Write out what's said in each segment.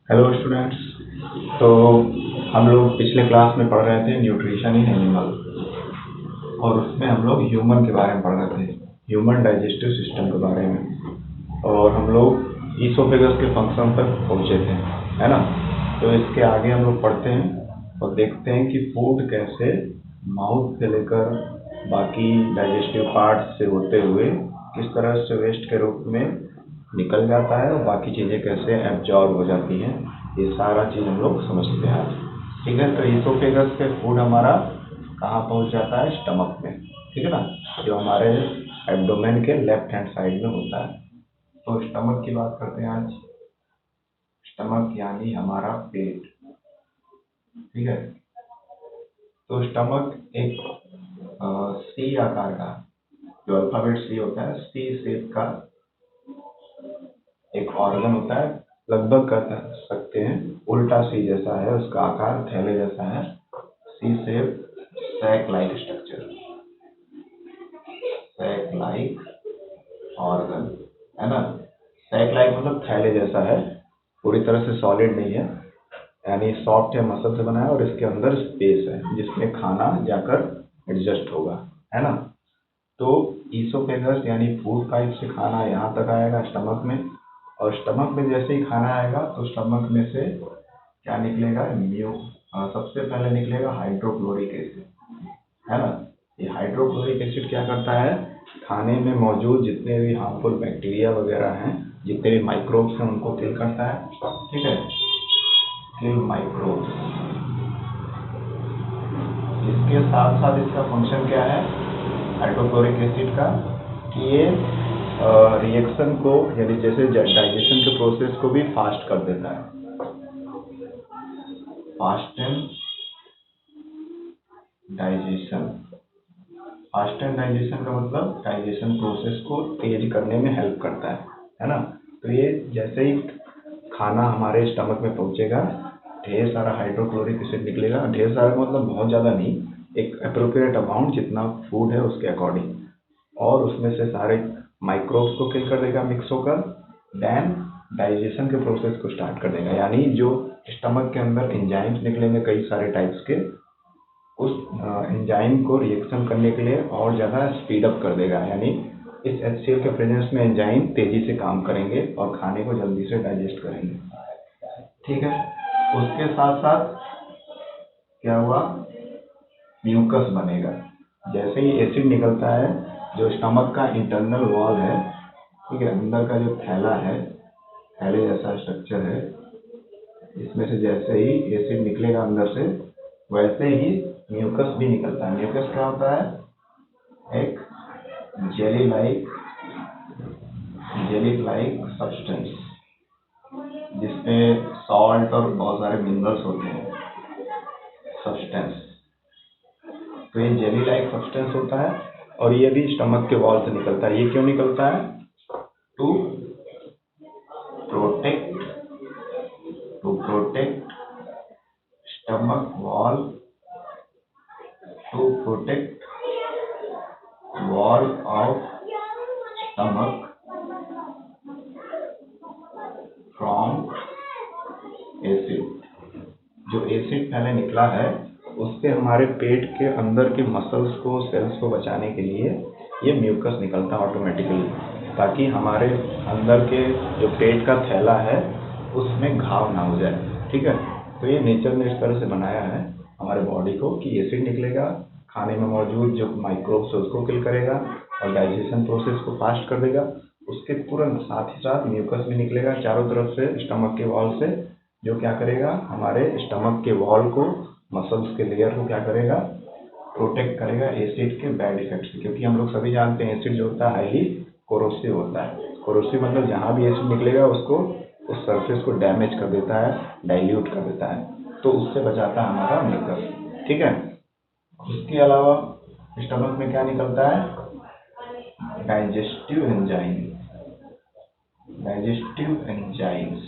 Hello students. तो हम लोग पिछले क्लास में पढ़ रहे थे न्यूट्रिशन इन एनिमल, और उसमें हम लोग ह्यूमन के बारे में पढ़ रहे थे, ह्यूमन डाइजेस्टिव सिस्टम के बारे में। और हम लोग ईसोफेगस के फंक्शन तक पहुँचे थे, है ना। तो इसके आगे हम लोग पढ़ते हैं और देखते हैं कि फूड कैसे माउथ से लेकर बाकी डाइजेस्टिव पार्ट से होते हुए किस तरह से वेस्ट के रूप में निकल जाता है और बाकी चीज़ें कैसे एब्जॉर्ब हो जाती हैं। ये सारा चीज़ हम लोग समझते हैं आज, ठीक है। तो ईसोफेगस से फूड हमारा कहाँ पहुँच जाता है? स्टमक में, ठीक है ना, जो हमारे एब्डोमेन के लेफ्ट हैंड साइड में होता है। तो स्टमक की बात करते हैं आज। स्टमक यानी हमारा पेट, ठीक है। तो स्टमक एक सी आकार का, जो अल्फाबेट सी होता है, सी शेप का एक ऑर्गन होता है। लगभग कह सकते हैं उल्टा सी जैसा है, उसका आकार थैले जैसा है। C shape, sac like structure, sac like organ, है ना। सैक लाइक मतलब थैले जैसा है, पूरी तरह से सॉलिड नहीं है, यानी सॉफ्ट है, मसल से बना है, और इसके अंदर स्पेस है जिसमें खाना जाकर एडजस्ट होगा, है ना। तो ईसोफेगस यानी फूड पाइप से खाना यहाँ तक आएगा स्टमक में, और स्टमक में जैसे ही खाना आएगा तो स्टमक में से क्या निकलेगा? सबसे पहले निकलेगा हाइड्रोक्लोरिक एसिड, है ना। ये हाइड्रोक्लोरिक एसिड क्या करता है? खाने में मौजूद जितने भी हार्मफुल बैक्टीरिया वगैरह हैं, जितने भी माइक्रोब्स हैं, उनको किल करता है, ठीक है। किल माइक्रोब्स। इसके साथ साथ इसका फंक्शन क्या है हाइड्रोक्लोरिक एसिड का? कि ये रिएक्शन को, यानी जैसे डाइजेशन के प्रोसेस को भी फास्ट कर देता है। फास्टन डाइजेशन, फास्टन डाइजेशन का मतलब डाइजेशन प्रोसेस को तेज करने में हेल्प करता है ना। तो ये जैसे ही खाना हमारे स्टमक में पहुंचेगा, ढेर सारा हाइड्रोक्लोरिक एसिड निकलेगा। ढेर सारा मतलब बहुत ज़्यादा नहीं, एक अप्रोप्रिएट अमाउंट जितना फूड है उसके अकॉर्डिंग, और उसमें से सारे माइक्रोब्स को किल कर देगा मिक्स होकर। देन डाइजेशन के प्रोसेस को स्टार्ट कर देगा, यानी जो स्टमक के अंदर एंजाइम्स निकलेंगे कई सारे टाइप्स के, उस एंजाइम को रिएक्शन करने के लिए और ज़्यादा स्पीड अप कर देगा। यानी इस HCl के प्रेजेंस में एंजाइम तेज़ी से काम करेंगे और खाने को जल्दी से डाइजेस्ट करेंगे, ठीक है। उसके साथ साथ क्या हुआ? म्यूकस बनेगा। जैसे ही एसिड निकलता है, जो स्टमक का इंटरनल वॉल है, ठीक है, अंदर का जो थैला है, थैले जैसा स्ट्रक्चर है, इसमें से जैसे ही एसिड निकलेगा अंदर से, वैसे ही म्यूकस भी निकलता है। म्यूकस क्या होता है? एक जेली लाइक सब्सटेंस, जिसमें सॉल्ट और बहुत सारे मिनरल्स होते हैं, सब्सटेंस। तो ये जेली लाइक सब्सटेंस होता है, और ये भी स्टमक के वॉल से निकलता है। ये क्यों निकलता है? To protect stomach wall, to protect wall of stomach from acid. जो एसिड पहले निकला है उससे हमारे पेट के अंदर के मसल्स को, सेल्स को बचाने के लिए ये म्यूकस निकलता है ऑटोमेटिकली, ताकि हमारे अंदर के जो पेट का थैला है उसमें घाव ना हो जाए, ठीक है। तो ये नेचर ने इस तरह से बनाया है हमारे बॉडी को कि एसिड निकलेगा, खाने में मौजूद जो माइक्रोब्स है उसको किल करेगा और डाइजेशन प्रोसेस को फास्ट कर देगा। उसके तुरंत साथ ही साथ म्यूकस भी निकलेगा चारों तरफ से स्टमक के वॉल से, जो क्या करेगा? हमारे स्टमक के वॉल को, मसल्स के लेयर को क्या करेगा? प्रोटेक्ट करेगा एसिड के बैड इफेक्ट से। क्योंकि हम लोग सभी जानते हैं एसिड जो होता है हाईली कोरोसिव होता है। कोरोसिव मतलब जहाँ भी एसिड निकलेगा उसको, उस सरफेस को डैमेज कर देता है, डाइल्यूट कर देता है, तो उससे बचाता है हमारा म्यूकस, ठीक है। उसके अलावा स्टमक में क्या निकलता है? डाइजेस्टिव एंजाइम्स,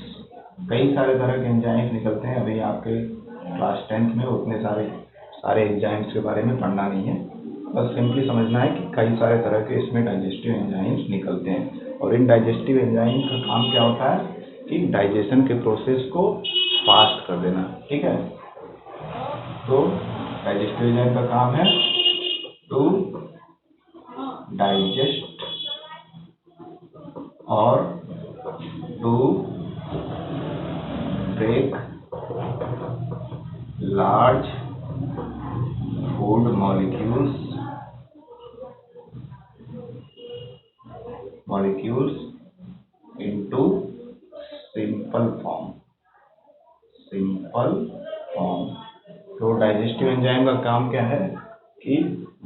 कई सारे तरह के एंजाइम्स निकलते हैं। अभी आपके क्लास 10th में उतने सारे एंजाइम्स के बारे में पढ़ना नहीं है, बस सिंपली समझना है कि कई सारे तरह के इसमें डाइजेस्टिव एंजाइम्स निकलते हैं। और इन डाइजेस्टिव एंजाइम का काम क्या होता है कि डाइजेशन के प्रोसेस को फास्ट कर देना। ठीक है, तो डाइजेस्टिव एंजाइम का काम है टू डाइजेस्ट और to break large food molecules into simple form। तो डाइजेस्टिव एंजाइम का काम क्या है कि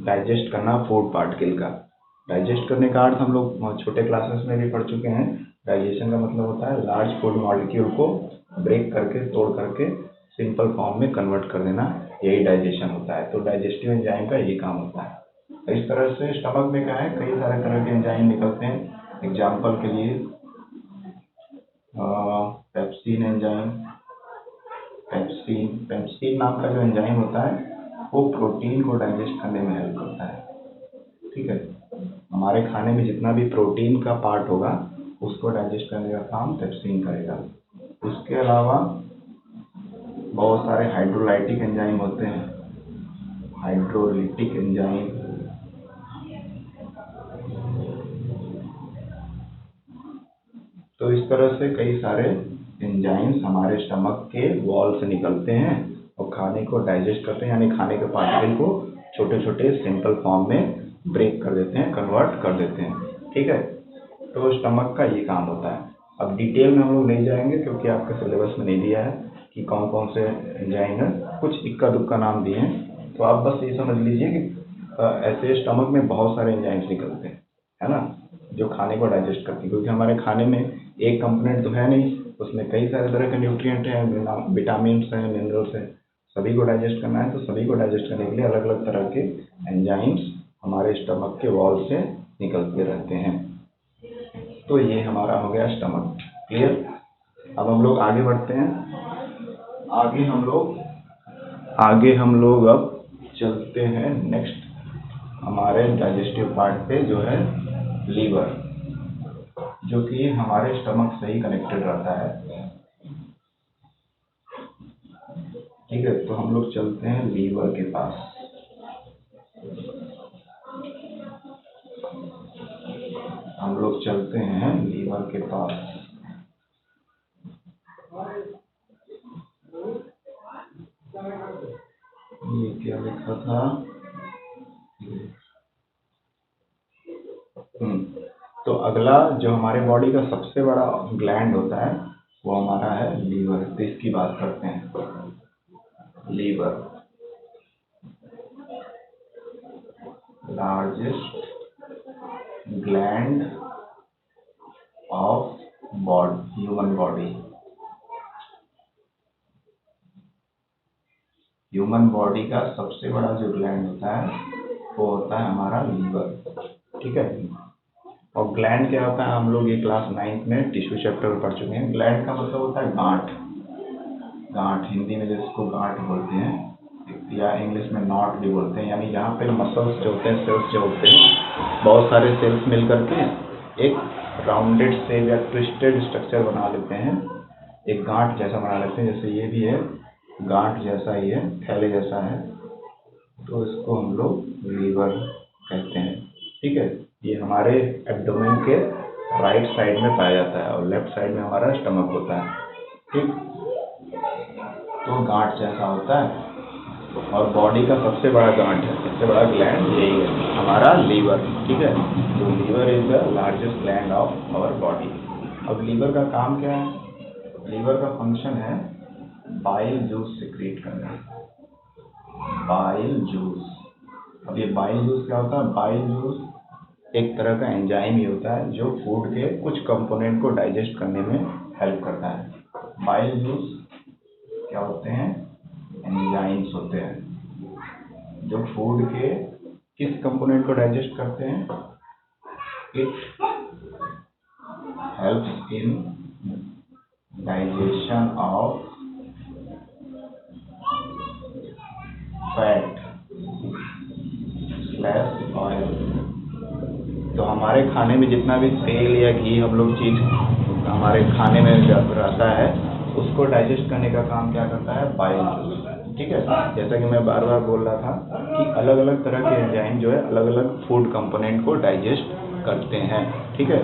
डाइजेस्ट करना फूड पार्टिकल का। डाइजेस्ट करने का अर्थ हम लोग छोटे क्लासेस में भी पढ़ चुके हैं। डाइजेशन का मतलब होता है लार्ज फूड मॉलिक्यूल को ब्रेक करके, तोड़ करके सिंपल फॉर्म में कन्वर्ट कर देना, यही डाइजेशन होता है। तो डाइजेस्टिव एंजाइम का यही काम होता है। इस तरह से स्टमक में क्या है, कई सारे तरह के एंजाइम निकलते हैं। एग्जाम्पल के लिए पेप्सिन एंजाइम। पेप्सिन नाम का जो एंजाइम होता है वो प्रोटीन को डाइजेस्ट करने में हेल्प करता है। ठीक है, हमारे खाने में जितना भी प्रोटीन का पार्ट होगा उसको डाइजेस्ट करने का काम पेप्सिन करेगा। उसके अलावा बहुत सारे हाइड्रोलाइटिक एंजाइम होते हैं, हाइड्रोलिटिक एंजाइम। तो इस तरह से कई सारे एंजाइम्स हमारे स्टमक के वॉल से निकलते हैं और खाने को डाइजेस्ट करते हैं, यानी खाने के पार्टिकल को छोटे छोटे सिंपल फॉर्म में ब्रेक कर देते हैं, कन्वर्ट कर देते हैं। ठीक है, तो स्टमक का ये काम होता है। अब डिटेल में हम लोग नहीं जाएंगे क्योंकि आपके सिलेबस में नहीं दिया है कि कौन कौन से एंजाइम है, कुछ इक्का दुक्का नाम दिए हैं। तो आप बस ये समझ लीजिए कि ऐसे स्टमक में बहुत सारे एंजाइम्स निकलते हैं, है ना, जो खाने को डाइजेस्ट करते हैं। क्योंकि हमारे खाने में एक कंपोनेंट तो है नहीं, उसमें कई सारे तरह के न्यूट्रिएंट हैं, विटामिन हैं, मिनरल्स हैं। सभी को डाइजेस्ट करना है तो सभी को डाइजेस्ट करने के लिए अलग अलग तरह के एंजाइम्स हमारे स्टमक के वॉल से निकलते रहते हैं। तो ये हमारा हो गया स्टमक। क्लियर। अब हम लोग आगे बढ़ते हैं। आगे हम लोग अब चलते हैं नेक्स्ट हमारे डाइजेस्टिव पार्ट पे, जो है लीवर, जो कि हमारे स्टमक से ही कनेक्टेड रहता है। ठीक है, तो हम लोग चलते हैं लीवर के पास। ये क्या लिखा था? तो अगला जो हमारे बॉडी का सबसे बड़ा ग्लैंड होता है वो हमारा है लीवर। तो इसकी बात करते हैं। Liver largest gland of human body. Human body का सबसे बड़ा जो ग्लैंड होता है वो होता है हमारा लीवर। ठीक है, और ग्लैंड क्या होता है, हम लोग ये क्लास 9th में टिश्यू चैप्टर में पढ़ चुके हैं। ग्लैंड का मतलब होता है गांठ, हिंदी में जिसको गांठ बोलते हैं या इंग्लिश में नॉट भी बोलते हैं। यानी जहाँ पे मसल्स जो होते हैं, सेल्स जो होते हैं, बहुत सारे सेल्स मिल करके एक राउंडेड सेल या ट्विस्टेड स्ट्रक्चर बना लेते हैं, एक गांठ जैसा बना लेते हैं। जैसे ये भी है, गांठ जैसा ही है, थैले जैसा है, तो इसको हम लोग लीवर कहते हैं। ठीक है, ये हमारे एब्डोमेन के राइट साइड में पाया जाता है और लेफ्ट साइड में हमारा स्टमक होता है। ठीक, तो गांठ जैसा होता है और बॉडी का सबसे बड़ा गांठ है, सबसे बड़ा ग्लैंड यही है हमारा लीवर। ठीक है, तो liver is the largest gland of our body. अब लीवर का काम क्या है? लीवर का फंक्शन है बाइल जूस सिक्रीट करना। Bile juice. अब ये बाइल जूस क्या होता है? बाइल जूस एक तरह का एंजाइम ही होता है जो फूड के कुछ कंपोनेंट को डाइजेस्ट करने में हेल्प करता है। बाइल जूस क्या होते हैं? एंजाइम्स होते हैं जो फूड के किस कंपोनेंट को डाइजेस्ट करते हैं? It helps in digestion of fat / oil. तो हमारे खाने में जितना भी तेल या घी हम लोग चीज़ हमारे खाने में रहता है उसको डाइजेस्ट करने का काम क्या करता है, बाइल जूस। ठीक है, जैसा कि मैं बार बार बोल रहा था कि अलग अलग तरह के एंजाइम जो है अलग अलग फूड कंपोनेंट को डाइजेस्ट करते हैं। ठीक है,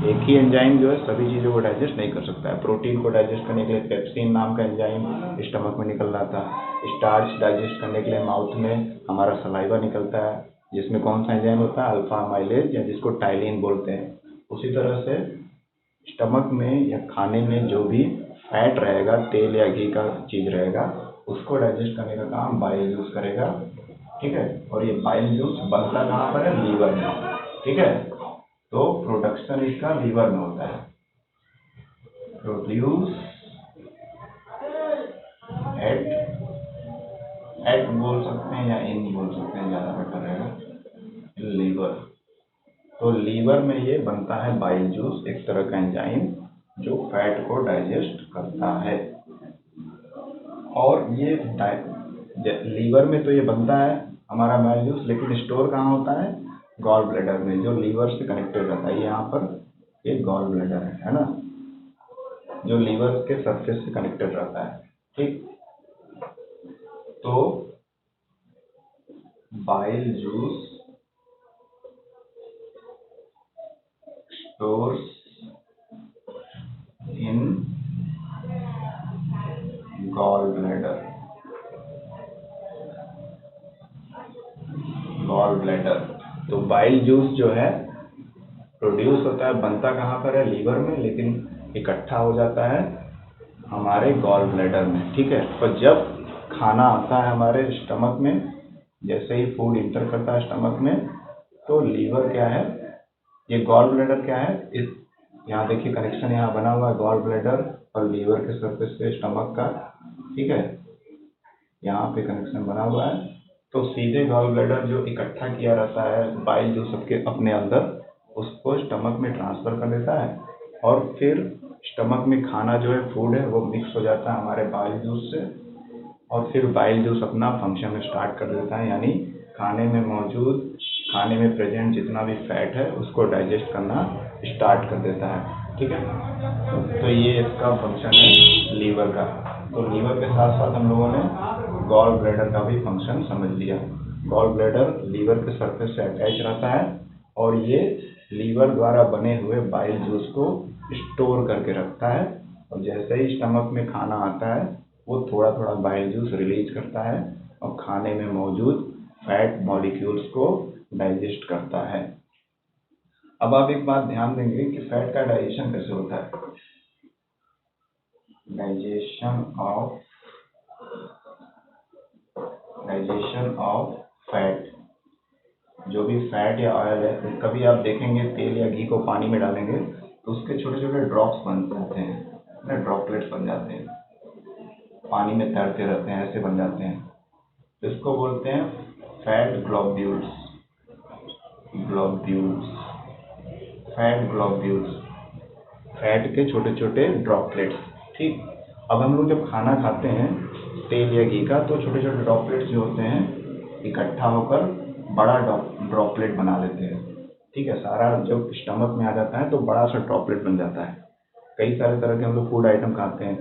एक ही एंजाइम जो है सभी चीज़ों को डाइजेस्ट नहीं कर सकता है। प्रोटीन को डाइजेस्ट करने के लिए पेप्सिन नाम का एंजाइम स्टमक में निकल रहा था। स्टार्च डाइजेस्ट करने के लिए माउथ में हमारा सलाइवा निकलता है, जिसमें कौन सा एंजाइम होता है, अल्फा अमाइलेज, या जिसको टाइलिन बोलते हैं। उसी तरह से स्टमक में या खाने में जो भी फैट रहेगा, तेल या घी का चीज़ रहेगा, उसको डाइजेस्ट करने का काम बाइल जूस करेगा। ठीक है, और ये बाइल जूस बनता कहाँ पर है, लीवर में। ठीक है, तो प्रोडक्शन इसका लीवर में होता है। प्रोड्यूस एट बोल सकते हैं या इन बोल सकते हैं, ज़्यादा बेटर रहेगा, लीवर। तो लीवर में ये बनता है बाइल जूस, एक तरह का एंजाइम जो फैट को डाइजेस्ट करता है। और ये लीवर में तो ये बनता है हमारा बाइल जूस, लेकिन स्टोर कहाँ होता है, गॉल ब्लैडर में, जो लीवर से कनेक्टेड रहता है। यहाँ पर ये गॉल ब्लैडर है ना, जो लीवर के सरफेस से कनेक्टेड रहता है। ठीक, तो bile juice stores in gall bladder. तो बाइल जूस जो है प्रोड्यूस होता है, बनता कहाँ पर है, लीवर में, लेकिन इकट्ठा हो जाता है हमारे गॉल ब्लैडर में। ठीक है, पर जब खाना आता है हमारे स्टमक में, जैसे ही फूड इंटर करता है स्टमक में, तो लीवर क्या है, ये गॉल ब्लैडर क्या है, इस यहाँ देखिए कनेक्शन यहाँ बना हुआ है, गॉल ब्लैडर और लीवर के सरफेस से स्टमक का। ठीक है, यहाँ पे कनेक्शन बना हुआ है। तो सीधे गॉल ब्लैडर जो इकट्ठा किया रहता है बाइल जूस सबके अपने अंदर, उसको स्टमक में ट्रांसफ़र कर देता है, और फिर स्टमक में खाना जो है, फूड है, वो मिक्स हो जाता है हमारे बाइल जूस से, और फिर बाइल जूस अपना फंक्शन स्टार्ट कर देता है, यानी खाने में प्रेजेंट जितना भी फैट है उसको डाइजेस्ट करना स्टार्ट कर देता है। ठीक है, तो ये इसका फंक्शन है लीवर का। तो लीवर के साथ साथ हम लोगों ने गॉल ब्लैडर का भी फंक्शन समझ लिया। गॉल ब्लैडर लीवर के सरफेस से अटैच रहता है, और ये लीवर द्वारा बने हुए बाइल जूस को स्टोर करके रखता है, और जैसे ही स्टमक में खाना आता है वो थोड़ा थोड़ा बाइल जूस रिलीज करता है, और खाने में मौजूद फैट मॉलिक्यूल्स को डाइजेस्ट करता है। अब आप एक बात ध्यान देंगे कि फैट का डाइजेशन कैसे होता है। डाइजेशन ऑफ फैट, जो भी फैट या ऑयल है, कभी आप देखेंगे तेल या घी को पानी में डालेंगे तो उसके छोटे छोटे ड्रॉप्स बन जाते हैं, ड्रॉपलेट्स बन जाते हैं, पानी में तैरते रहते हैं, ऐसे बन जाते हैं। तो इसको बोलते हैं fat globules. Fat globules, fat के छोटे छोटे ड्रॉपलेट्स। ठीक, अब हम लोग जब खाना खाते हैं तेल या घी का, तो छोटे छोटे ड्रॉपलेट्स जो होते हैं इकट्ठा होकर बड़ा ड्रॉपलेट बना लेते हैं। ठीक है, सारा जब स्टमक में आ जाता है तो बड़ा सा ड्रॉपलेट बन जाता है। कई सारे तरह के हम लोग फूड आइटम खाते हैं,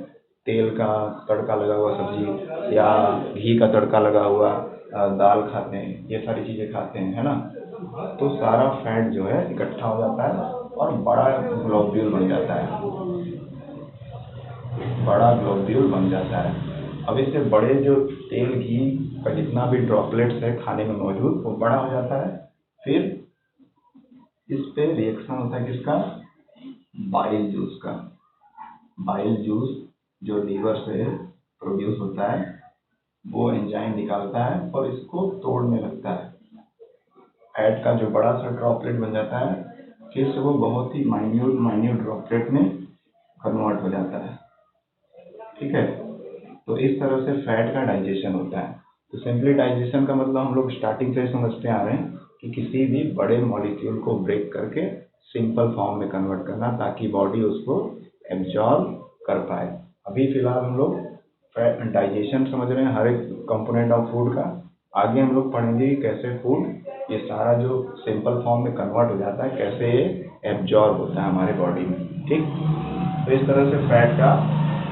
तेल का तड़का लगा हुआ सब्जी या घी का तड़का लगा हुआ दाल खाते हैं, ये सारी चीज़ें खाते हैं, है ना। तो सारा फैट जो है इकट्ठा हो जाता है और बड़ा ग्लोब्यूल बन जाता है। अब इससे बड़े जो तेल घी का जितना भी ड्रॉपलेट्स है खाने में मौजूद, वो बड़ा हो जाता है। फिर इस पे रिएक्शन होता है किसका, बाइल जूस का। बाइल जूस जो लीवर से प्रोड्यूस होता है, वो एंजाइम निकालता है और इसको तोड़ने लगता है। फैट का जो बड़ा सा ड्रॉपलेट बन जाता है, फिर से वो बहुत ही माइन्यूट ड्रॉपलेट में कन्वर्ट हो जाता है। ठीक है, तो इस तरह से फैट का डाइजेशन होता है। तो सिंपली डाइजेशन का मतलब हम लोग स्टार्टिंग से समझते आ रहे हैं कि किसी भी बड़े मॉलिक्यूल को ब्रेक करके सिंपल फॉर्म में कन्वर्ट करना, ताकि बॉडी उसको एब्जॉर्ब कर पाए। अभी फिलहाल हम लोग डाइजेशन समझ रहे हैं हर एक कंपोनेंट ऑफ फूड का। आगे हम लोग पढ़ेंगे कि कैसे फूड ये सारा जो सिंपल फॉर्म में कन्वर्ट हो जाता है, कैसे ये एब्जॉर्ब होता है हमारे बॉडी में। ठीक, तो इस तरह से फैट का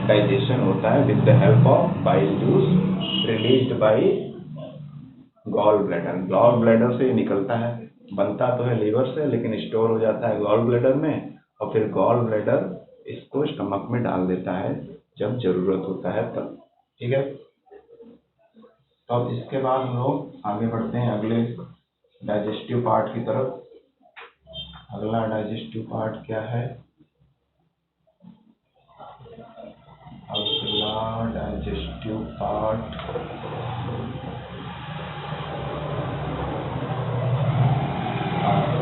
डाइजेशन होता है with the help of bile juice released by gall bladder. Gall bladder से निकलता है, बनता तो है लीवर से लेकिन स्टोर हो जाता है गॉल ब्लैडर में, और फिर गॉल ब्लैडर इसको स्टमक में डाल देता है जब जरूरत होता है तब। ठीक है, तो अब इसके बाद हम लोग आगे बढ़ते हैं अगले डाइजेस्टिव पार्ट की तरफ। अगला डाइजेस्टिव पार्ट क्या है? अगला डाइजेस्टिव पार्ट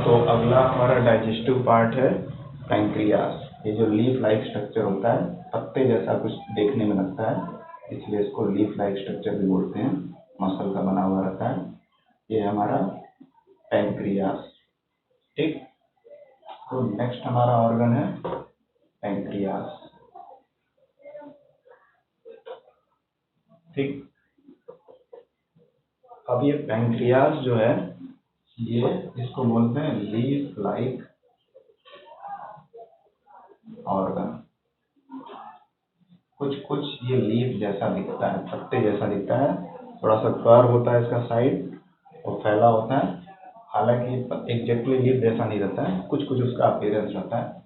तो अगला हमारा डाइजेस्टिव पार्ट है पैंक्रियास। ये जो लीफ लाइक स्ट्रक्चर होता है, पत्ते जैसा कुछ देखने में लगता है, इसलिए इसको लीफ लाइक स्ट्रक्चर भी बोलते हैं, मसल का बना हुआ रहता है। ये हमारा पैंक्रियास। ठीक, तो नेक्स्ट हमारा ऑर्गन है पैंक्रियास। ठीक, अब ये पैंक्रियास जो है, ये इसको बोलते हैं लीफ लाइक ऑर्गन। कुछ ये लीफ जैसा दिखता है, पत्ते जैसा दिखता है, थोड़ा सा कर्व होता है इसका साइड और फैला होता है, हालांकि एग्जैक्टली लीफ जैसा नहीं रहता है, कुछ उसका अपीयरेंस रहता है।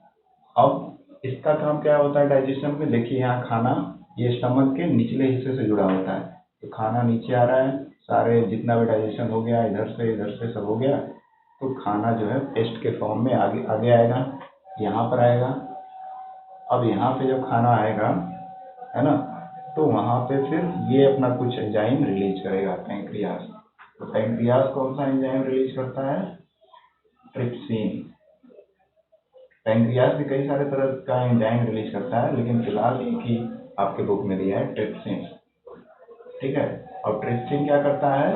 अब इसका काम क्या होता है डाइजेशन में? देखिए यहाँ खाना ये स्टमक के निचले हिस्से से जुड़ा होता है, तो खाना नीचे आ रहा है, सारे जितना भी डाइजेशन हो गया इधर से सब हो गया, तो खाना जो है पेस्ट के फॉर्म में आगे आएगा, यहाँ पर आएगा। अब यहाँ पे जब खाना आएगा, है ना, तो वहाँ पे फिर ये अपना कुछ एंजाइम रिलीज करेगा पैंक्रियास। तो पैंक्रियास कौन सा एंजाइम रिलीज करता है? ट्रिप्सिन। पैंक्रियास भी कई सारे तरह का एंजाइम रिलीज करता है, लेकिन फिलहाल एक ही आपके बुक में दिया है, ट्रिप्सिन। ठीक है, और ट्रिप्सिन क्या करता है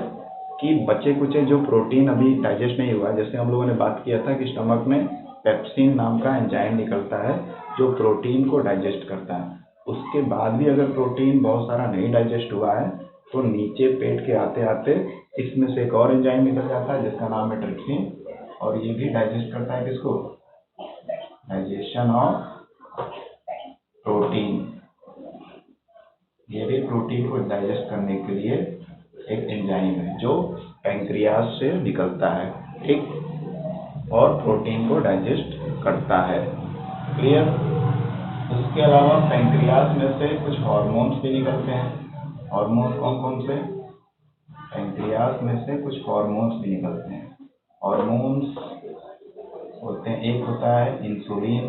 कि बचे कुचे जो प्रोटीन अभी डाइजेस्ट नहीं हुआ, जैसे हम लोगों ने बात किया था कि स्टमक में पेप्सिन नाम का एंजाइम निकलता है जो प्रोटीन को डाइजेस्ट करता है। उसके बाद भी अगर प्रोटीन बहुत सारा नहीं डाइजेस्ट हुआ है तो नीचे पेट के आते आते इसमें से एक और एंजाइम निकल जाता है जिसका नाम है ट्रिप्सिन, और ये भी डाइजेस्ट करता है किसको? Digestion of protein. ये भी प्रोटीन को डाइजेस्ट करने के लिए एक एंजाइम है जो पैंक्रियास से निकलता है। ठीक, और प्रोटीन को डाइजेस्ट करता है। क्लियर? उसके अलावा पैंक्रियास में से कुछ हार्मोन्स भी निकलते हैं। हार्मोन्स कौन कौन से? पैंक्रियास में से कुछ हार्मोन्स भी निकलते हैं। हार्मोन्स होते हैं, एक होता है इंसुलिन,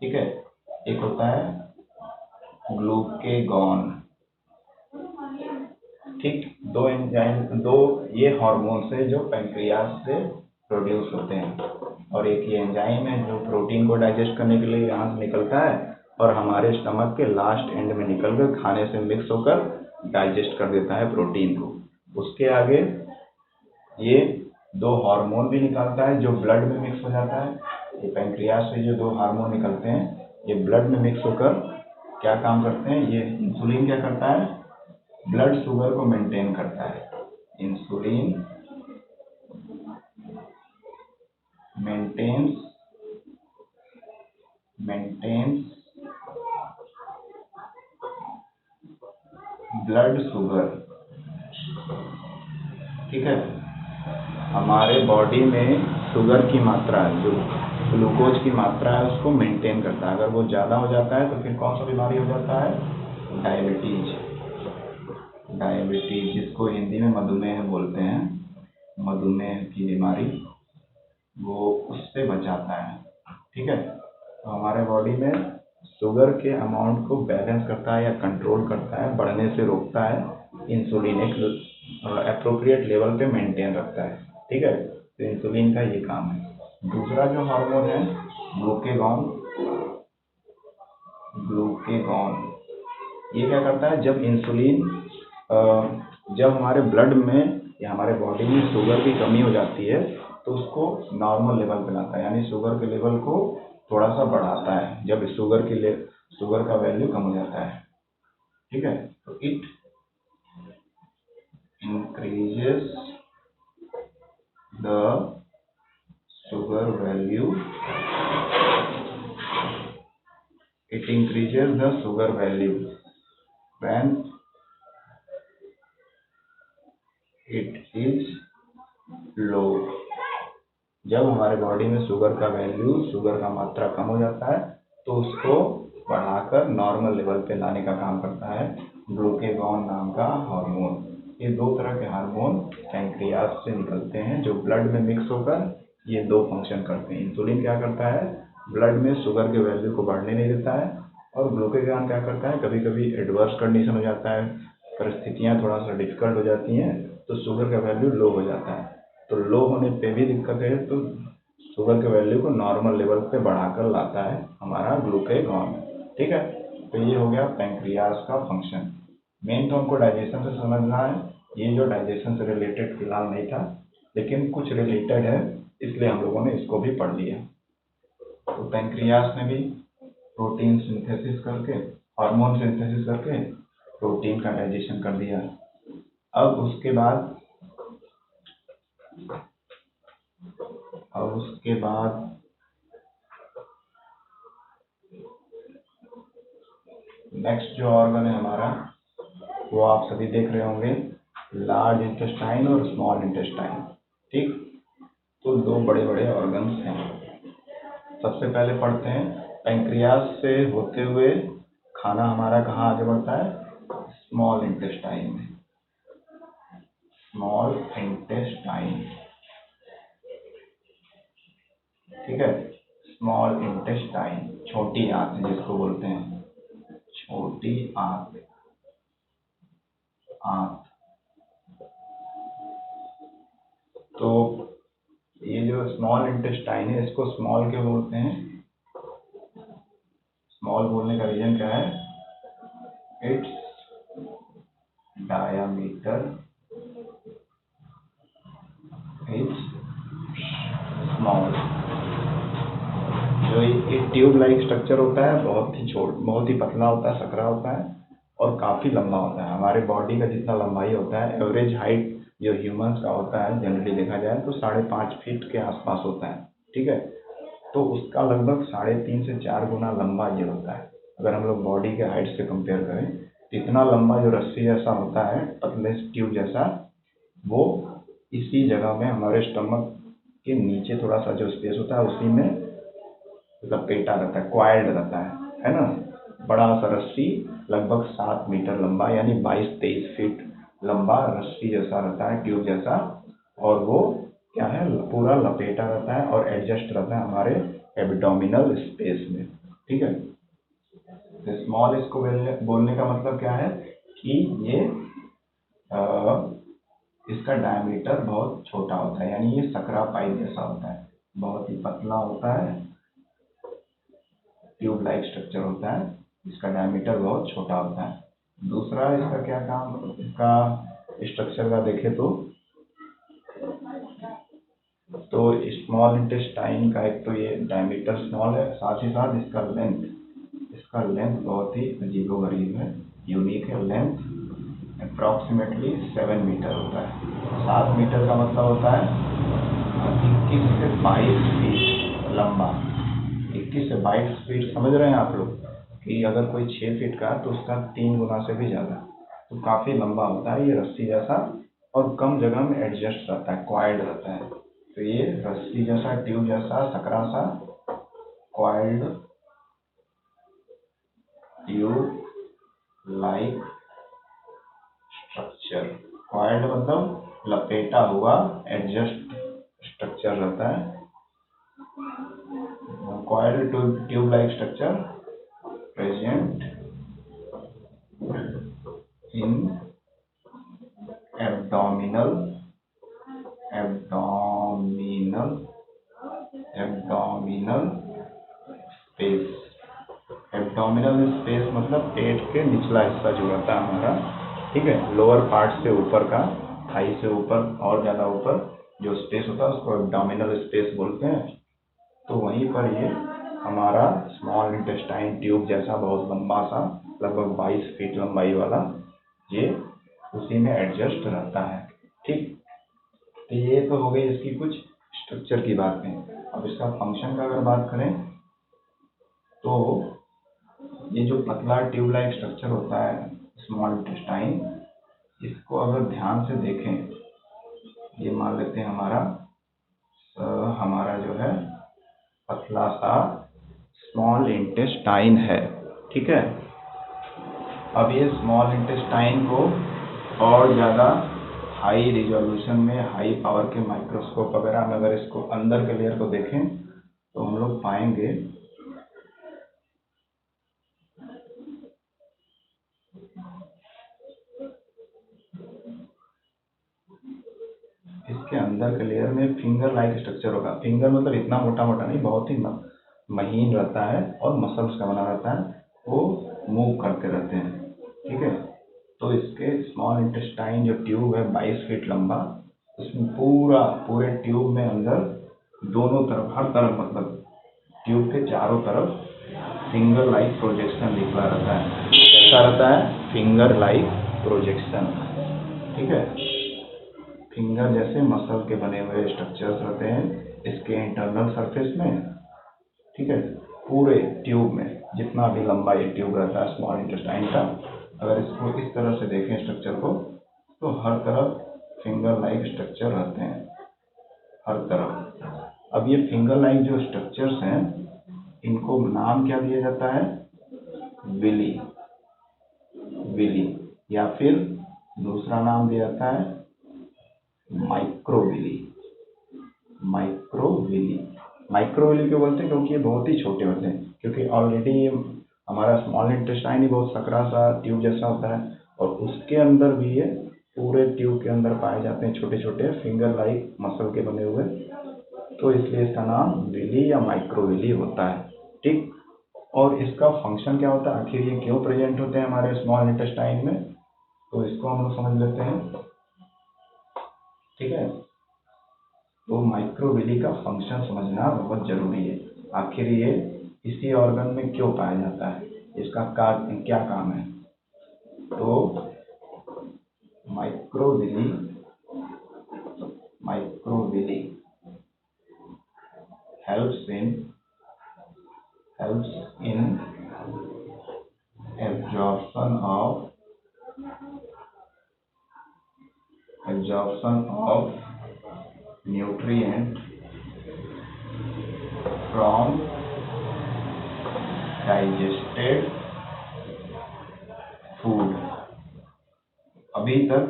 ठीक है, एक होता है ग्लूकेगॉन। ठीक, दो ये हार्मोन्स है जो पैंक्रियास से प्रोड्यूस होते हैं, और एक ये एंजाइम है जो प्रोटीन को डाइजेस्ट करने के लिए यहाँ से निकलता है और हमारे स्टमक के लास्ट एंड में निकलकर खाने से मिक्स होकर डाइजेस्ट कर देता है प्रोटीन को। उसके आगे ये दो हार्मोन भी निकालता है जो ब्लड में मिक्स हो जाता है। ये पैंक्रियास से जो दो हार्मोन निकलते हैं ये ब्लड में मिक्स होकर क्या काम करते हैं? ये इंसुलिन क्या करता है? ब्लड शुगर को मेंटेन करता है। Insulin maintains blood sugar. ठीक है, हमारे बॉडी में शुगर की मात्रा, जो ग्लूकोज की मात्रा है उसको मेंटेन करता है। अगर वो ज़्यादा हो जाता है तो फिर कौन सा बीमारी हो जाता है? डायबिटीज, जिसको हिंदी में मधुमेह बोलते हैं, मधुमेह की बीमारी, वो उससे बचाता है। ठीक है, तो हमारे बॉडी में शुगर के अमाउंट को बैलेंस करता है या कंट्रोल करता है, बढ़ने से रोकता है। इंसुलिन एक एप्रोप्रिएट लेवल पे मेंटेन रखता है। ठीक है, तो इंसुलिन का ये काम है। दूसरा जो हार्मोन है ग्लूकेगॉन, ये क्या करता है? जब इंसुलिन जब हमारे ब्लड में या हमारे बॉडी में शुगर की कमी हो जाती है तो उसको नॉर्मल लेवल पे लाता है, यानी शुगर के लेवल को थोड़ा सा बढ़ाता है जब शुगर का वैल्यू कम हो जाता है। ठीक है, तो increases the sugar value. It increases the sugar value when it is low. जब हमारे बॉडी में शुगर का वैल्यू, शुगर का मात्रा कम हो जाता है तो उसको बढ़ाकर नॉर्मल लेवल पे लाने का काम करता है ग्लूकेगॉन नाम का हार्मोन। ये दो तरह के हार्मोन पैंक्रियाज से निकलते हैं जो ब्लड में मिक्स होकर ये दो फंक्शन करते हैं। इंसुलिन क्या करता है, ब्लड में शुगर के वैल्यू को बढ़ने नहीं देता है, और ग्लूकेगॉन क्या करता है, कभी कभी एडवर्स कंडीशन हो जाता है, परिस्थितियाँ थोड़ा सा डिफिकल्ट हो जाती हैं तो शुगर का वैल्यू लो हो जाता है। तो लो होने पे भी दिक्कत है तो शुगर के वैल्यू को नॉर्मल लेवल पे बढ़ाकर लाता है हमारा ग्लूकेगॉन। ठीक है, तो ये हो गया पैंक्रियाज का फंक्शन। मेन तो हमको डाइजेशन से समझना है, ये जो डाइजेशन से रिलेटेड फिलहाल नहीं था लेकिन कुछ रिलेटेड है इसलिए हम लोगों ने इसको भी पढ़ लिया। तो पैंक्रियाज में भी प्रोटीन सिंथेसिस करके, हार्मोन सिंथेसिस करके प्रोटीन का डाइजेशन कर दिया। अब उसके बाद नेक्स्ट जो ऑर्गन है हमारा वो आप सभी देख रहे होंगे, लार्ज इंटेस्टाइन और स्मॉल इंटेस्टाइन। ठीक, तो दो बड़े बड़े ऑर्गन्स हैं। सबसे पहले पढ़ते हैं पैंक्रियाज से होते हुए खाना हमारा कहाँ आगे बढ़ता है, स्मॉल इंटेस्टाइन में। स्मॉल इंटेस्टाइन, ठीक है, स्मॉल इंटेस्टाइन, छोटी आंत जिसको बोलते हैं, छोटी आंत। तो ये जो स्मॉल इंटेस्टाइन है इसको स्मॉल क्यों बोलते हैं, स्मॉल बोलने का रीजन क्या है, इट्स डायामीटर इज स्मॉल। जो ये ट्यूब लाइक स्ट्रक्चर होता है बहुत ही पतला होता है, सकरा होता है और काफ़ी लंबा होता है। हमारे बॉडी का जितना लंबाई होता है, एवरेज हाइट जो ह्यूमंस का होता है जनरली देखा जाए तो 5.5 फीट के आसपास होता है। ठीक है, तो उसका लगभग 3.5 से 4 गुना लंबा ये होता है। अगर हम लोग बॉडी के हाइट से कंपेयर करें तो इतना लंबा जो रस्सी जैसा होता है, पतले ट्यूब जैसा, वो इसी जगह में हमारे स्टमक के नीचे थोड़ा सा जो स्पेस होता है उसी में लपेटा रहता है, क्वाइल्ड रहता है ना। बड़ा सा रस्सी लगभग 7 मीटर लंबा यानी 22-23 फीट लंबा रस्सी जैसा रहता है, ट्यूब जैसा, और वो क्या है, पूरा लपेटा रहता है और एडजस्ट रहता है हमारे एब्डोमिनल स्पेस में। ठीक है, स्मॉल इसको बोलने का मतलब क्या है कि ये इसका डायमीटर बहुत छोटा होता है, यानी ये सकरा पाइप जैसा होता है, बहुत ही पतला होता है, ट्यूब लाइक स्ट्रक्चर होता है, इसका डायमीटर बहुत छोटा होता है। दूसरा इसका क्या काम, इसका स्ट्रक्चर का देखें तो स्मॉल इंटेस्टाइन का एक तो ये डायमीटर स्मॉल है, साथ ही साथ इसका लेंथ बहुत ही अजीबोगरीब है, यूनिक है। लेंथ अप्रॉक्सीमेटली 7 मीटर होता है। 7 मीटर का मतलब होता है 21 से 22 फीट लंबा। 21 से 22 फीट समझ रहे हैं आप लोग, कि अगर कोई 6 फीट का तो उसका 3 गुना से भी ज़्यादा, तो काफ़ी लंबा होता है ये रस्सी जैसा, और कम जगह में एडजस्ट रहता है, क्वाइल्ड रहता है। तो ये रस्सी जैसा, ट्यूब जैसा, सकरा सा, coiled tube like structure. Coiled मतलब लपेटा हुआ, एडजस्ट स्ट्रक्चर रहता है। Coiled tube like structure present in abdominal space. Abdominal space मतलब पेट के निचला हिस्सा जो रहता है हमारा, ठीक है, लोअर पार्ट से ऊपर का, थाई से ऊपर और ज़्यादा ऊपर जो स्पेस होता है उसको एब्डोमिनल स्पेस बोलते हैं। तो वहीं पर ये हमारा स्मॉल इंटेस्टाइन ट्यूब जैसा बहुत लंबा सा, लगभग 22 फीट लंबाई वाला ये उसी में एडजस्ट रहता है। ठीक, तो ये तो हो गई इसकी कुछ स्ट्रक्चर की बातें। अब इसका फंक्शन का अगर बात करें तो ये जो पतला ट्यूब लाइक स्ट्रक्चर होता है स्मॉल इंटेस्टाइन, इसको अगर ध्यान से देखें, ये मान लेते हैं हमारा जो है पतला सा स्मॉल इंटेस्टाइन है। ठीक है, अब ये स्मॉल इंटेस्टाइन को और ज़्यादा हाई रिजोल्यूशन में, हाई पावर के माइक्रोस्कोप वगैरह में अगर इसको अंदर के लेयर को देखें तो हम लोग पाएंगे इसके अंदर के लेयर में फिंगर लाइक स्ट्रक्चर होगा। फिंगर मतलब इतना मोटा मोटा नहीं, बहुत ही महीन रहता है और मसल्स का बना रहता है, वो मूव करते रहते हैं। ठीक है, तो इसके स्मॉल इंटेस्टाइन जो ट्यूब है 22 फीट लंबा, उसमें पूरे ट्यूब में अंदर दोनों तरफ, हर तरफ मतलब ट्यूब के चारों तरफ फिंगर लाइक प्रोजेक्शन निकला रहता है। कैसा रहता है? Finger like projection. ठीक है, फिंगर जैसे मसल के बने हुए स्ट्रक्चर्स रहते हैं इसके इंटरनल सरफेस में। ठीक है, पूरे ट्यूब में जितना भी लंबा ये ट्यूब रहता है स्मॉल इंटेस्टाइन का, अगर इसको इस तरह से देखें स्ट्रक्चर को, तो हर तरफ फिंगर लाइक स्ट्रक्चर रहते हैं, हर तरफ। अब ये फिंगर लाइक जो स्ट्रक्चर्स हैं, इनको नाम क्या दिया जाता है? विली। या फिर दूसरा नाम दिया जाता है माइक्रोविली। माइक्रोविली क्यों बोलते हैं? क्योंकि ये बहुत ही छोटे होते हैं, क्योंकि ऑलरेडी हमारा स्मॉल इंटेस्टाइन ही बहुत सकरा सा ट्यूब जैसा होता है, और उसके अंदर भी ये पूरे ट्यूब के अंदर पाए जाते हैं छोटे छोटे फिंगर लाइक मसल के बने हुए, तो इसलिए इसका नाम विली या माइक्रोविली होता है। ठीक, और इसका फंक्शन क्या होता है, आखिर ये क्यों प्रेजेंट होते हैं हमारे स्मॉल इंटेस्टाइन में, तो इसको हम लोग समझ लेते हैं। ठीक है, तो माइक्रोविली का फंक्शन समझना बहुत जरूरी है। आखिर ये इसी ऑर्गन में क्यों पाया जाता है, इसका क्या काम है। तो microvilli helps in absorption of nutrient from digested food। अभी तक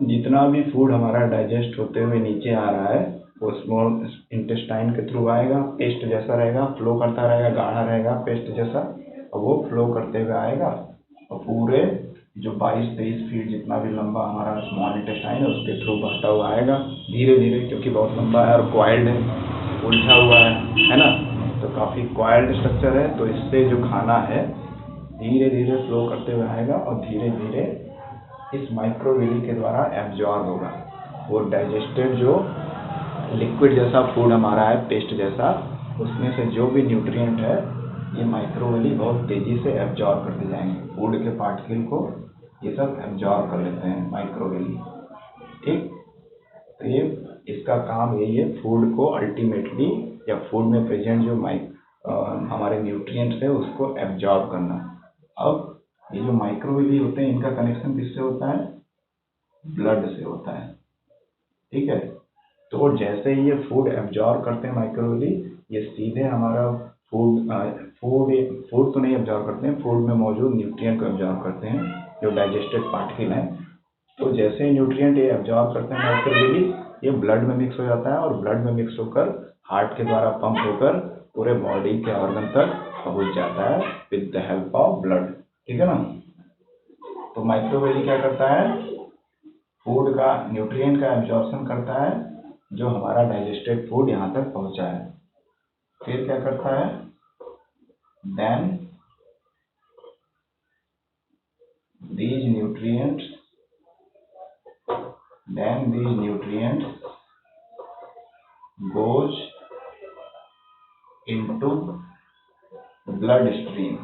जितना भी फूड हमारा डाइजेस्ट होते हुए नीचे आ रहा है वो स्मॉल इंटेस्टाइन के थ्रू आएगा, पेस्ट जैसा रहेगा, फ्लो करता रहेगा, गाढ़ा रहेगा पेस्ट जैसा, और वो फ्लो करते हुए आएगा और पूरे जो 22-23 फीट जितना भी लंबा हमारा स्मॉल इंटेस्टाइन है उसके थ्रू बढ़ता हुआ आएगा धीरे धीरे, क्योंकि बहुत लंबा है और क्वाइल्ड है, उलझा हुआ है ना, तो काफ़ी क्वाइल्ड स्ट्रक्चर है। तो इससे जो खाना है धीरे धीरे फ्लो करते हुए आएगा और धीरे धीरे इस माइक्रोविली के द्वारा एब्जॉर्ब होगा। वो डाइजेस्टेड जो लिक्विड जैसा फूड हमारा है पेस्ट जैसा, उसमें से जो भी न्यूट्रिएंट है ये माइक्रोविली बहुत तेज़ी से एब्जॉर्ब करते जाएंगे, फूड के पार्टिकल को ये सब एब्जॉर्ब कर लेते हैं माइक्रोविली। ठीक, तो ये इसका काम यही है, फूड को अल्टीमेटली या फूड में प्रेजेंट जो हमारे न्यूट्रिएंट्स है उसको एब्जॉर्ब करना। अब ये जो माइक्रोविली होते हैं इनका कनेक्शन किससे होता है? ब्लड से होता है। ठीक है, तो जैसे ही ये फूड एब्जॉर्ब करते हैं माइक्रोविली, ये सीधे हमारा फूड तो नहीं एब्जॉर्ब करते हैं, फूड में मौजूद न्यूट्रिएंट को एब्जॉर्ब करते हैं जो डाइजेस्टेड पार्टिकल हैं। तो जैसे ही न्यूट्रिएंट ये एब्जॉर्ब करते हैं माइक्रोविली, ये ब्लड में मिक्स हो जाता है और ब्लड में मिक्स होकर हार्ट के द्वारा पंप होकर पूरे बॉडी के ऑर्गन तक पहुंच जाता है with the help of blood. ठीक है ना, तो माइक्रोविली क्या करता है? फूड का न्यूट्रिएंट का एब्जॉर्प्शन करता है जो हमारा डाइजेस्टेड फूड यहाँ तक पहुँचा है। फिर क्या करता है? Then these nutrients goes into blood stream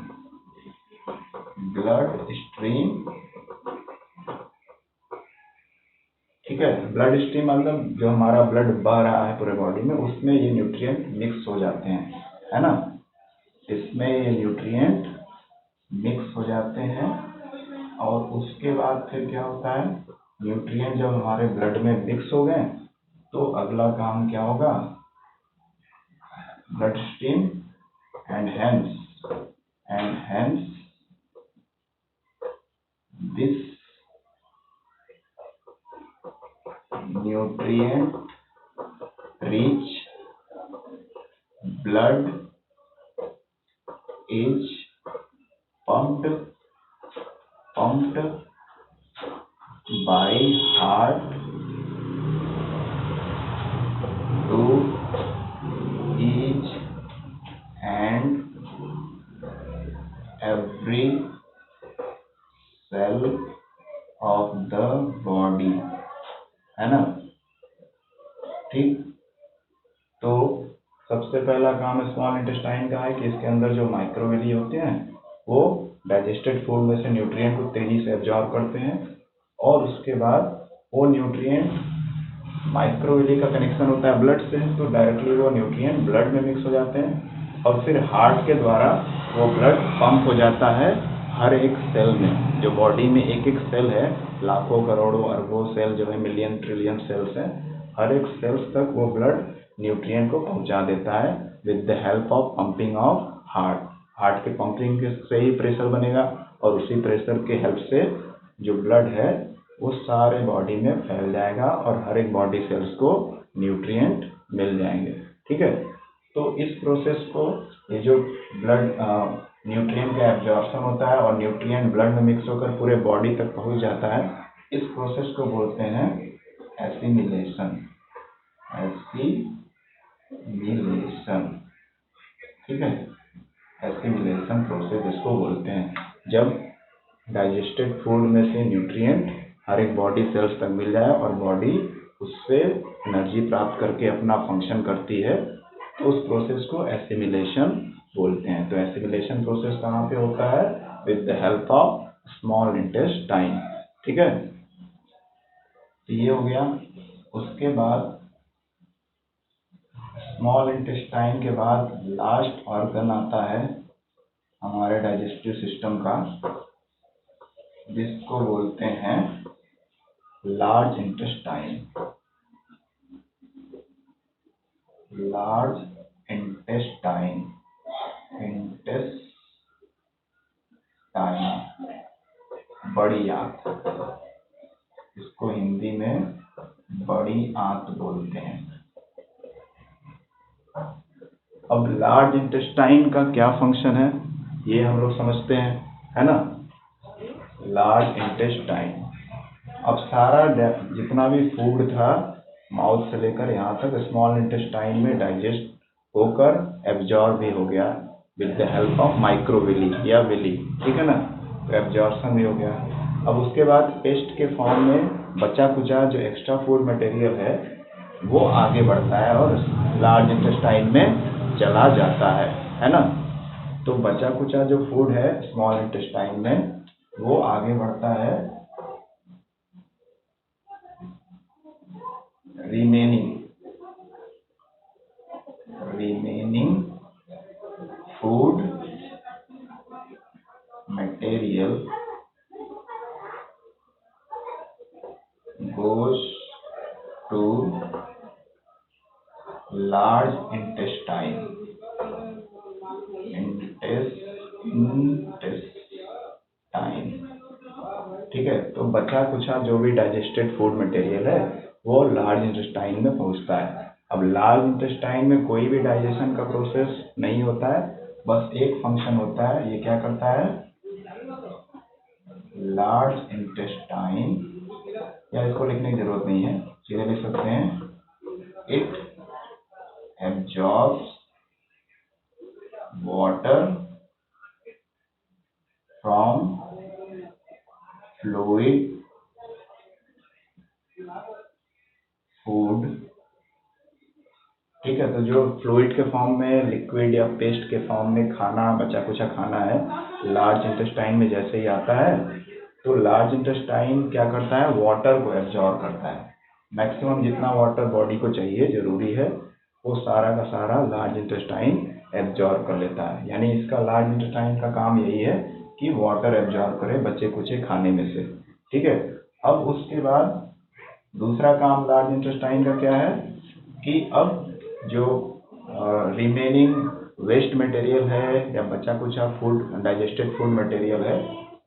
ठीक है। ब्लड स्ट्रीम मतलब जो हमारा ब्लड बह रहा है पूरे बॉडी में, उसमें ये न्यूट्रिएंट मिक्स हो जाते हैं, है ना। इसमें ये न्यूट्रिएंट मिक्स हो जाते हैं और उसके बाद फिर क्या होता है, न्यूट्रिएंट जब हमारे ब्लड में मिक्स हो गए तो अगला काम क्या होगा, blood stream and hence this nutrient rich blood is pumped by heart to each and every cell of the body, है ना। ठीक, तो सबसे पहला काम स्मॉल इंटेस्टाइन का है कि इसके अंदर जो माइक्रोविली होते हैं वो डाइजेस्टेड फूड में से न्यूट्रिएंट को तेजी से एब्जॉर्ब करते हैं और उसके बाद वो न्यूट्रिएंट, माइक्रोविली का कनेक्शन होता है ब्लड से, तो डायरेक्टली वो न्यूट्रिएंट ब्लड में मिक्स हो जाते हैं और फिर हार्ट के द्वारा वो ब्लड पंप हो जाता है हर एक सेल में। जो बॉडी में एक एक सेल है, लाखों करोड़ों अरबों सेल जो है, मिलियन ट्रिलियन सेल्स हैं, हर एक सेल्स तक वो ब्लड न्यूट्रिएंट को पहुंचा देता है with the help of pumping of heart के पंपिंग से ही प्रेशर बनेगा और उसी प्रेशर के हेल्प से जो ब्लड है वो सारे बॉडी में फैल जाएगा और हर एक बॉडी सेल्स को न्यूट्रिएंट मिल जाएंगे। ठीक है, तो इस प्रोसेस को, ये जो ब्लड न्यूट्रिएंट का एब्जॉर्प्शन होता है और न्यूट्रिएंट ब्लड में मिक्स होकर पूरे बॉडी तक पहुंच जाता है, इस प्रोसेस को बोलते हैं एसिमिलेशन। ठीक है, एसिमिलेशन प्रोसेस इसको बोलते हैं। जब डाइजेस्टेड फूड में से न्यूट्रिएंट हर एक बॉडी सेल्स तक मिल जाए और बॉडी उससे एनर्जी प्राप्त करके अपना फंक्शन करती है, तो उस प्रोसेस को एसिमिलेशन बोलते हैं। तो एसिमिलेशन प्रोसेस कहाँ पे होता है, with the help of small intestine. ठीक है, तो ये हो गया। उसके बाद स्मॉल इंटेस्टाइन के बाद लास्ट ऑर्गन आता है हमारे डाइजेस्टिव सिस्टम का, जिसको बोलते हैं लार्ज इंटेस्टाइन। लार्ज इंटेस्टाइन, बड़ी आंत, इसको हिंदी में बड़ी आंत बोलते हैं। अब लार्ज इंटेस्टाइन का क्या फंक्शन है ये हम लोग समझते हैं, है ना। लार्ज इंटेस्टाइन, अब सारा जितना भी फूड था माउथ से लेकर यहाँ तक स्मॉल इंटेस्टाइन में डाइजेस्ट होकर एब्जॉर्ब भी हो गया with the help of microvilli या विली। ठीक है ना, तो एब्जॉर्प्शन भी हो गया। अब उसके बाद पेस्ट के फॉर्म में बचा कुचा जो एक्स्ट्रा फूड मटेरियल है वो आगे बढ़ता है और लार्ज इंटेस्टाइन में चला जाता है ना। तो बचा कुचा जो फूड है स्मॉल इंटेस्टाइन में वो आगे बढ़ता है remaining food material goes to large intestine। ठीक है, तो बचा कुचा जो भी डाइजेस्टेड फूड मटेरियल है वो लार्ज इंटेस्टाइन में पहुंचता है। अब लार्ज इंटेस्टाइन में कोई भी डाइजेशन का प्रोसेस नहीं होता है, बस एक फंक्शन होता है। ये क्या करता है, लार्ज इंटेस्टाइन, या इसको लिखने की जरूरत नहीं है, सीधे लिख सकते हैं, it absorbs water from fluid food. ठीक है, तो जो फ्लूइड के फॉर्म में, लिक्विड या पेस्ट के फॉर्म में खाना, बचा कुचा खाना है, लार्ज इंटेस्टाइन में जैसे ही आता है तो लार्ज इंटेस्टाइन क्या करता है, वाटर को एब्जॉर्ब करता है। मैक्सिमम जितना वाटर बॉडी को चाहिए जरूरी है वो सारा का सारा लार्ज इंटेस्टाइन एब्जॉर्ब कर लेता है। यानी इसका लार्ज इंटेस्टाइन का काम यही है कि वाटर एब्जॉर्ब करे बचे कुचे खाने में से। ठीक है, अब उसके बाद दूसरा काम लार्ज इंटेस्टाइन का क्या है कि अब जो रिमेनिंग वेस्ट मटेरियल है या बचा कुचा फूड डाइजेस्टेड फूड मटेरियल है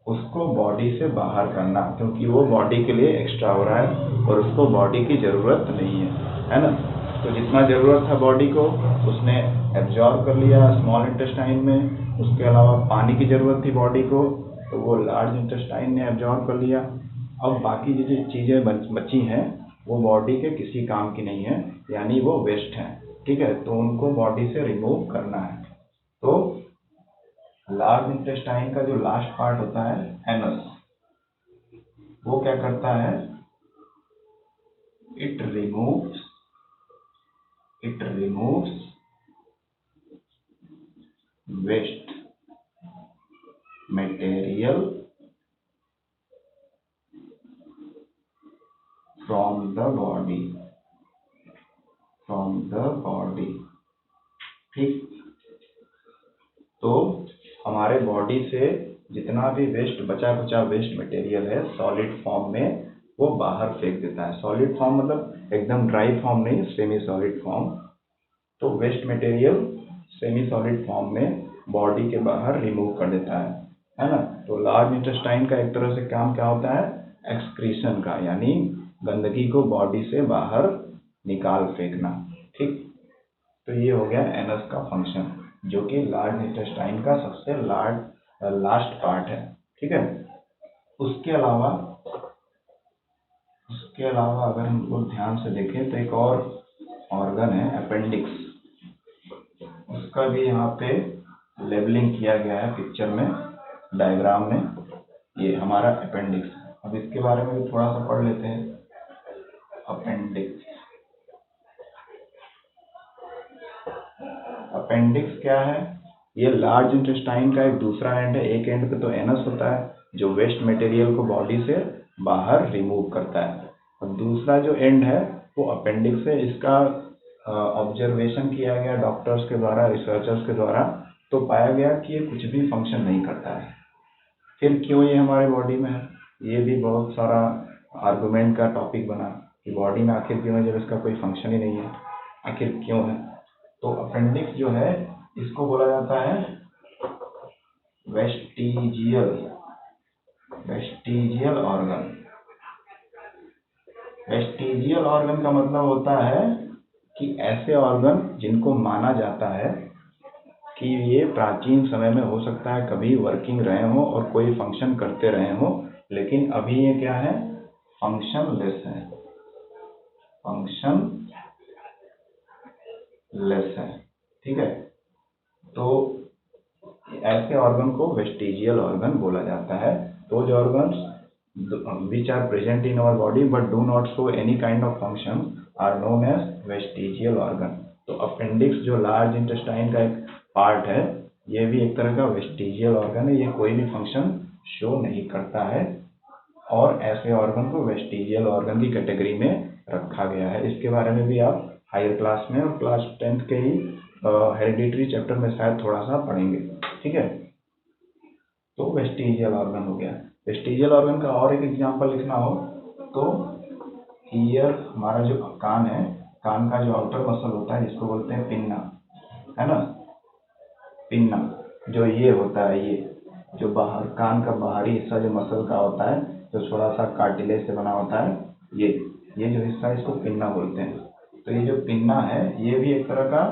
उसको बॉडी से बाहर करना, क्योंकि वो बॉडी के लिए एक्स्ट्रा हो रहा है और उसको बॉडी की ज़रूरत नहीं है ना। तो जितना ज़रूरत था बॉडी को उसने एब्जॉर्ब कर लिया स्मॉल इंटेस्टाइन में। उसके अलावा पानी की ज़रूरत थी बॉडी को तो वो लार्ज इंटेस्टाइन ने एब्जॉर्ब कर लिया। अब बाकी जो चीज़ें बची हैं वो बॉडी के किसी काम की नहीं है, यानी वो वेस्ट हैं। ठीक है, तो उनको बॉडी से रिमूव करना है। तो लार्ज इंटेस्टाइन का जो लास्ट पार्ट होता है एनस, वो क्या करता है, it removes waste material from the body. ठीक, तो हमारे बॉडी से जितना भी वेस्ट बचा कुचा वेस्ट मटेरियल है सॉलिड फॉर्म में वो बाहर फेंक देता है। सॉलिड फॉर्म मतलब एकदम ड्राई फॉर्म नहीं, सेमी सॉलिड फॉर्म। तो waste material semi solid form में बॉडी के बाहर रिमूव कर देता है ना। तो लार्ज इंटेस्टाइन का एक तरह से काम क्या होता है, एक्सक्रीशन का, यानी गंदगी को बॉडी से बाहर निकाल फेंकना। ठीक, तो ये हो गया एनस का फंक्शन जो कि लार्ज इंटेस्टाइन का सबसे लास्ट पार्ट है। ठीक है, उसके अलावा अगर हम लोग ध्यान से देखें तो एक और ऑर्गन है अपेंडिक्स, उसका भी यहाँ पे लेबलिंग किया गया है पिक्चर में, डायग्राम में। ये हमारा अपेंडिक्स, अब इसके बारे में भी थोड़ा सा पढ़ लेते हैं। अपेंडिक्स क्या है, ये लार्ज इंटेस्टाइन का एक दूसरा एंड है। एक एंड पे तो एनस होता है जो वेस्ट मटेरियल को बॉडी से बाहर रिमूव करता है, और दूसरा जो एंड है वो अपेंडिक्स है। इसका ऑब्जर्वेशन किया गया डॉक्टर्स के द्वारा, रिसर्चर्स के द्वारा, तो पाया गया कि ये कुछ भी फंक्शन नहीं करता है। फिर क्यों ये हमारे बॉडी में है, ये भी बहुत सारा आर्गुमेंट का टॉपिक बना कि बॉडी में आखिर क्यों है जब इसका कोई फंक्शन ही नहीं है, आखिर क्यों है। तो अपेंडिक्स जो है इसको बोला जाता है वेस्टिजियल ऑर्गन। वेस्टिजियल ऑर्गन का मतलब होता है कि ऐसे ऑर्गन जिनको माना जाता है कि ये प्राचीन समय में हो सकता है कभी वर्किंग रहे हों और कोई फंक्शन करते रहे हों, लेकिन अभी ये क्या है, फंक्शनलेस है। ठीक है, तो ऐसे ऑर्गन को वेस्टिजियल ऑर्गन बोला जाता है। those organs which are present in our body but do not show any kind of function are known as vestigial organ। तो अपेंडिक्स जो लार्ज इंटेस्टाइन का एक पार्ट है ये भी एक तरह का वेस्टिजियल ऑर्गन है, ये कोई भी फंक्शन शो नहीं करता है, और ऐसे ऑर्गन को वेस्टिजियल ऑर्गन की कैटेगरी में रखा गया है। इसके बारे में भी आप हायर क्लास में और क्लास 10th के ही हेरिडिटरी चैप्टर में शायद थोड़ा सा पढ़ेंगे। ठीक है, तो वेस्टिजियल ऑर्गन हो गया। वेस्टिजियल ऑर्गन का और एक एग्जांपल लिखना हो तो ईयर, हमारा जो कान है, कान का जो आउटर मसल होता है जिसको बोलते हैं पिन्ना, है ना, पिन्ना जो ये होता है, ये जो बाहर कान का बाहरी हिस्सा जो मसल का होता है जो थोड़ा सा कार्टिलेज से बना होता है, ये जो हिस्सा इसको पिन्ना बोलते हैं। तो ये जो पिन्ना है ये भी एक तरह का